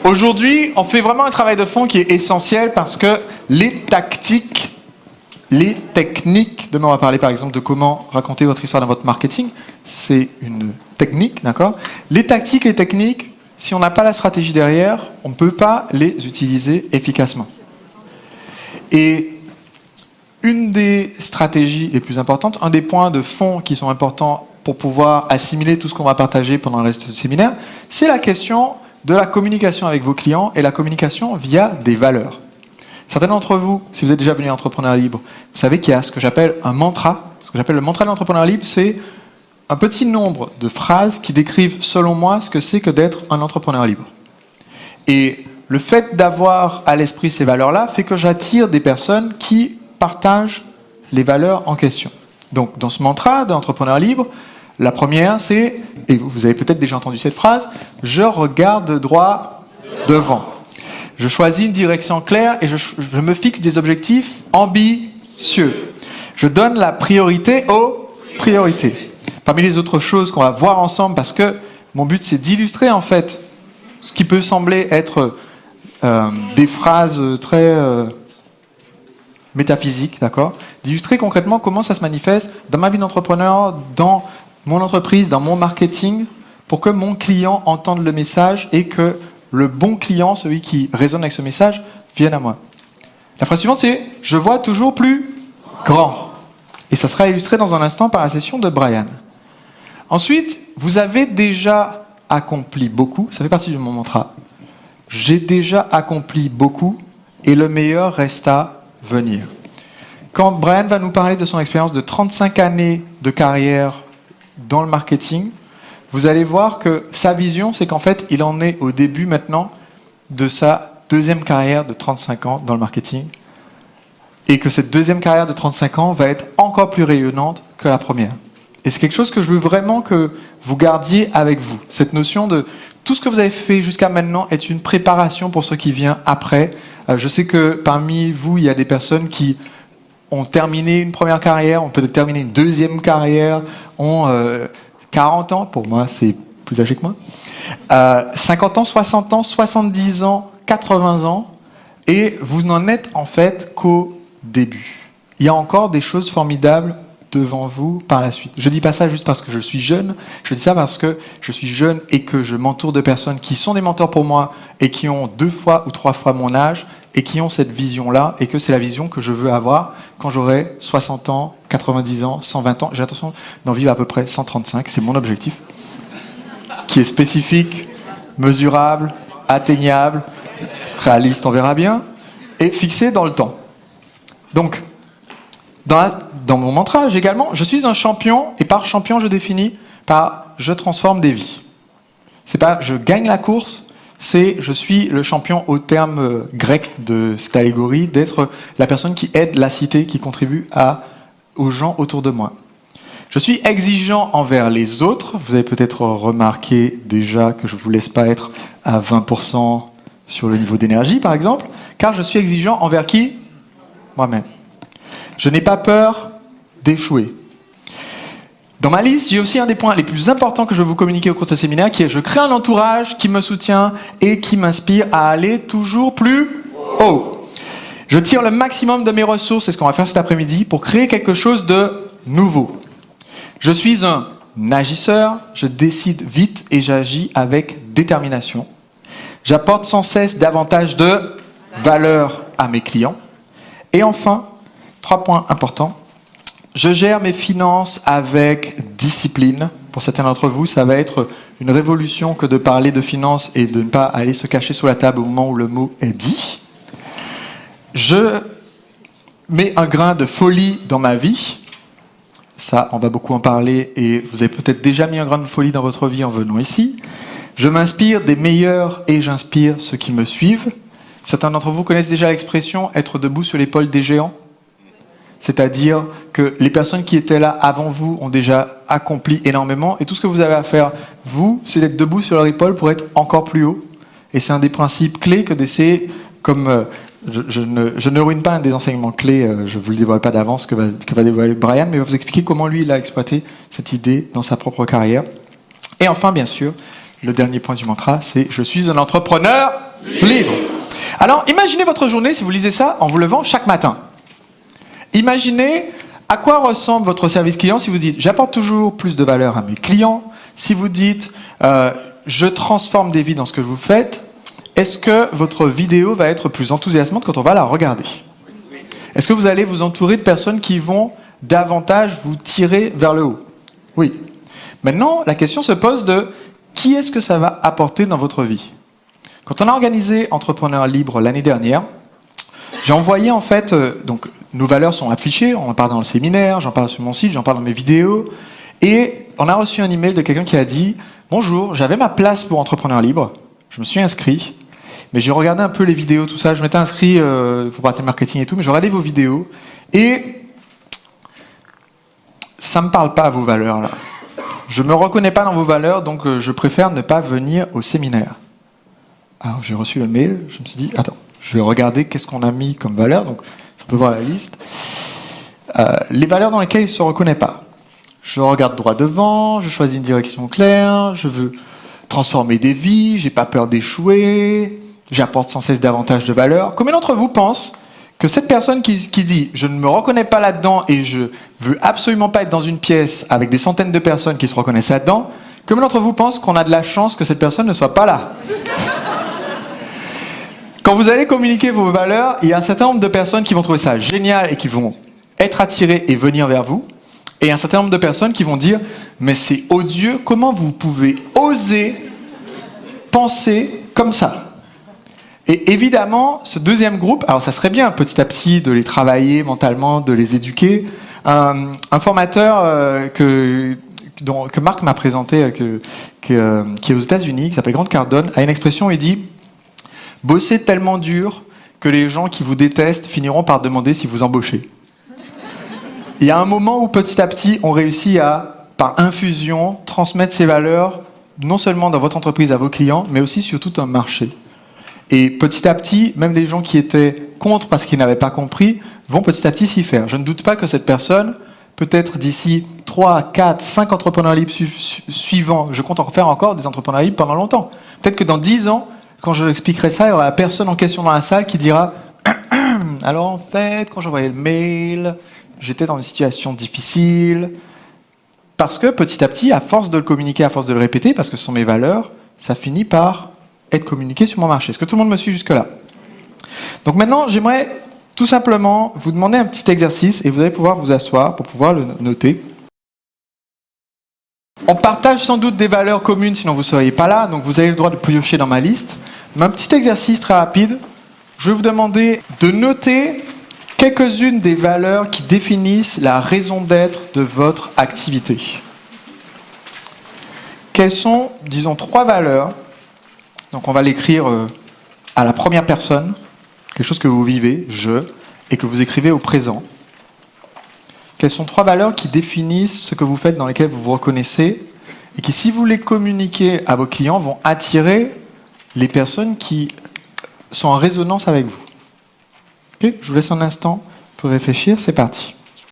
Aujourd'hui, on fait vraiment un travail de fond qui est essentiel parce que les tactiques, les techniques, demain on va parler par exemple de comment raconter votre histoire dans votre marketing, c'est une technique, d'accord? Les tactiques et techniques, si on n'a pas la stratégie derrière, on ne peut pas les utiliser efficacement. Et une des stratégies les plus importantes, un des points de fond qui sont importants pour pouvoir assimiler tout ce qu'on va partager pendant le reste du séminaire, c'est la question de la communication avec vos clients et la communication via des valeurs. Certains d'entre vous, si vous êtes déjà venu à Entrepreneur Libre, vous savez qu'il y a ce que j'appelle un mantra. Ce que j'appelle le mantra de l'entrepreneur libre, c'est un petit nombre de phrases qui décrivent, selon moi, ce que c'est que d'être un entrepreneur libre. Et le fait d'avoir à l'esprit ces valeurs-là fait que j'attire des personnes qui partagent les valeurs en question. Donc, dans ce mantra d'entrepreneur libre, la première, c'est, et vous avez peut-être déjà entendu cette phrase, « Je regarde droit devant ». Je choisis une direction claire et je me fixe des objectifs ambitieux. Je donne la priorité aux priorités. Parmi les autres choses qu'on va voir ensemble, parce que mon but, c'est d'illustrer, en fait, ce qui peut sembler être des phrases très métaphysiques, d'accord ? D'illustrer concrètement comment ça se manifeste dans ma vie d'entrepreneur, dans mon entreprise, dans mon marketing, pour que mon client entende le message et que le bon client, celui qui résonne avec ce message, vienne à moi. La phrase suivante, c'est « Je vois toujours plus grand ». Et ça sera illustré dans un instant par la session de Brian. Ensuite, vous avez déjà accompli beaucoup, ça fait partie de mon mantra. J'ai déjà accompli beaucoup et le meilleur reste à venir. Quand Brian va nous parler de son expérience de 35 années de carrière dans le marketing, vous allez voir que sa vision, c'est qu'en fait, il en est au début maintenant de sa deuxième carrière de 35 ans dans le marketing et que cette deuxième carrière de 35 ans va être encore plus rayonnante que la première. Et c'est quelque chose que je veux vraiment que vous gardiez avec vous. Cette notion de tout ce que vous avez fait jusqu'à maintenant est une préparation pour ce qui vient après. Je sais que parmi vous, il y a des personnes qui ont terminé une première carrière, ont peut-être terminé une deuxième carrière, ont 40 ans, pour moi c'est plus âgé que moi, 50 ans, 60 ans, 70 ans, 80 ans, et vous n'en êtes en fait qu'au début. Il y a encore des choses formidables devant vous par la suite. Je ne dis pas ça juste parce que je suis jeune, je dis ça parce que je suis jeune et que je m'entoure de personnes qui sont des mentors pour moi et qui ont 2 fois ou 3 fois mon âge et qui ont cette vision-là et que c'est la vision que je veux avoir quand j'aurai 60 ans, 90 ans, 120 ans. J'ai l'intention d'en vivre à peu près 135, c'est mon objectif, qui est spécifique, mesurable, atteignable, réaliste, on verra bien, et fixé dans le temps. Donc, dans mon mantra, également, je suis un champion, et par champion, je définis par je transforme des vies. C'est pas je gagne la course, c'est je suis le champion au terme grec de cette allégorie, d'être la personne qui aide la cité, qui contribue aux gens autour de moi. Je suis exigeant envers les autres. Vous avez peut-être remarqué déjà que je ne vous laisse pas être à 20% sur le niveau d'énergie, par exemple, car je suis exigeant envers qui ? Moi-même. Je n'ai pas peur d'échouer. Dans ma liste, j'ai aussi un des points les plus importants que je vais vous communiquer au cours de ce séminaire, qui est je crée un entourage qui me soutient et qui m'inspire à aller toujours plus haut. Je tire le maximum de mes ressources, c'est ce qu'on va faire cet après-midi, pour créer quelque chose de nouveau. Je suis un agisseur, je décide vite et j'agis avec détermination. J'apporte sans cesse davantage de valeur à mes clients. Et enfin, 3 points importants. Je gère mes finances avec discipline. Pour certains d'entre vous, ça va être une révolution que de parler de finances et de ne pas aller se cacher sous la table au moment où le mot est dit. Je mets un grain de folie dans ma vie. Ça, on va beaucoup en parler et vous avez peut-être déjà mis un grain de folie dans votre vie en venant ici. Je m'inspire des meilleurs et j'inspire ceux qui me suivent. Certains d'entre vous connaissent déjà l'expression « être debout sur l'épaule des géants ». C'est-à-dire que les personnes qui étaient là avant vous ont déjà accompli énormément et tout ce que vous avez à faire, vous, c'est d'être debout sur leur épaule pour être encore plus haut. Et c'est un des principes clés que d'essayer, comme je ne ruine pas un des enseignements clés, je ne vous le dévoile pas d'avance que va dévoiler Brian, mais il va vous expliquer comment lui il a exploité cette idée dans sa propre carrière. Et enfin, bien sûr, le dernier point du mantra, c'est « Je suis un entrepreneur Libre. Alors, imaginez votre journée si vous lisez ça en vous levant chaque matin. Imaginez à quoi ressemble votre service client si vous dites « j'apporte toujours plus de valeur à mes clients », si vous dites « je transforme des vies dans ce que vous faites », est-ce que votre vidéo va être plus enthousiasmante quand on va la regarder? Est-ce que vous allez vous entourer de personnes qui vont davantage vous tirer vers le haut? Oui. Maintenant, la question se pose de qui est-ce que ça va apporter dans votre vie? Quand on a organisé Entrepreneur Libre l'année dernière, j'ai envoyé en fait, donc nos valeurs sont affichées, on en parle dans le séminaire, j'en parle sur mon site, j'en parle dans mes vidéos, et on a reçu un email de quelqu'un qui a dit « Bonjour, j'avais ma place pour Entrepreneur Libre, je me suis inscrit, mais j'ai regardé un peu les vidéos, tout ça, je m'étais inscrit pour partie marketing et tout, mais j'ai regardé vos vidéos, et ça me parle pas vos valeurs là. Je me reconnais pas dans vos valeurs, donc je préfère ne pas venir au séminaire. » Alors j'ai reçu le mail, je me suis dit, attends, je vais regarder qu'est-ce qu'on a mis comme valeur, donc on peut voir la liste. Les valeurs dans lesquelles il ne se reconnaît pas. Je regarde droit devant, je choisis une direction claire, je veux transformer des vies, j'ai pas peur d'échouer, j'apporte sans cesse davantage de valeur. Combien d'entre vous pensent que cette personne qui dit « je ne me reconnais pas là-dedans et je veux absolument pas être dans une pièce avec des centaines de personnes qui se reconnaissent là-dedans », combien d'entre vous pensent qu'on a de la chance que cette personne ne soit pas là? Quand vous allez communiquer vos valeurs, il y a un certain nombre de personnes qui vont trouver ça génial et qui vont être attirées et venir vers vous. Et un certain nombre de personnes qui vont dire « mais c'est odieux, comment vous pouvez oser penser comme ça ?» Et évidemment, ce deuxième groupe, alors ça serait bien petit à petit de les travailler mentalement, de les éduquer. Un formateur que Marc m'a présenté, qui est aux États-Unis, qui s'appelle Grant Cardone, a une expression, il dit « Bossez tellement dur que les gens qui vous détestent finiront par demander si vous embauchez. » Il y a un moment où petit à petit, on réussit à, par infusion, transmettre ces valeurs, non seulement dans votre entreprise à vos clients, mais aussi sur tout un marché. Et petit à petit, même les gens qui étaient contre parce qu'ils n'avaient pas compris, vont petit à petit s'y faire. Je ne doute pas que cette personne, peut-être d'ici 3, 4, 5 entrepreneurs libres suivants, je compte en faire encore des entrepreneurs libres pendant longtemps. Peut-être que dans 10 ans, quand je expliquerai ça, il y aura la personne en question dans la salle qui dira « Alors en fait, quand j'envoyais le mail, j'étais dans une situation difficile. » Parce que petit à petit, à force de le communiquer, à force de le répéter, parce que ce sont mes valeurs, ça finit par être communiqué sur mon marché. Est-ce que tout le monde me suit jusque-là? Donc maintenant, j'aimerais tout simplement vous demander un petit exercice et vous allez pouvoir vous asseoir pour pouvoir le noter. On partage sans doute des valeurs communes, sinon vous ne seriez pas là, donc vous avez le droit de piocher dans ma liste. Mais un petit exercice très rapide, je vais vous demander de noter quelques-unes des valeurs qui définissent la raison d'être de votre activité. Quelles sont, disons, 3 valeurs? Donc on va l'écrire à la première personne, quelque chose que vous vivez, je, et que vous écrivez au présent. Quelles sont 3 valeurs qui définissent ce que vous faites, dans lesquelles vous vous reconnaissez, et qui, si vous les communiquez à vos clients, vont attirer les personnes qui sont en résonance avec vous. Okay, je vous laisse un instant pour réfléchir, c'est parti.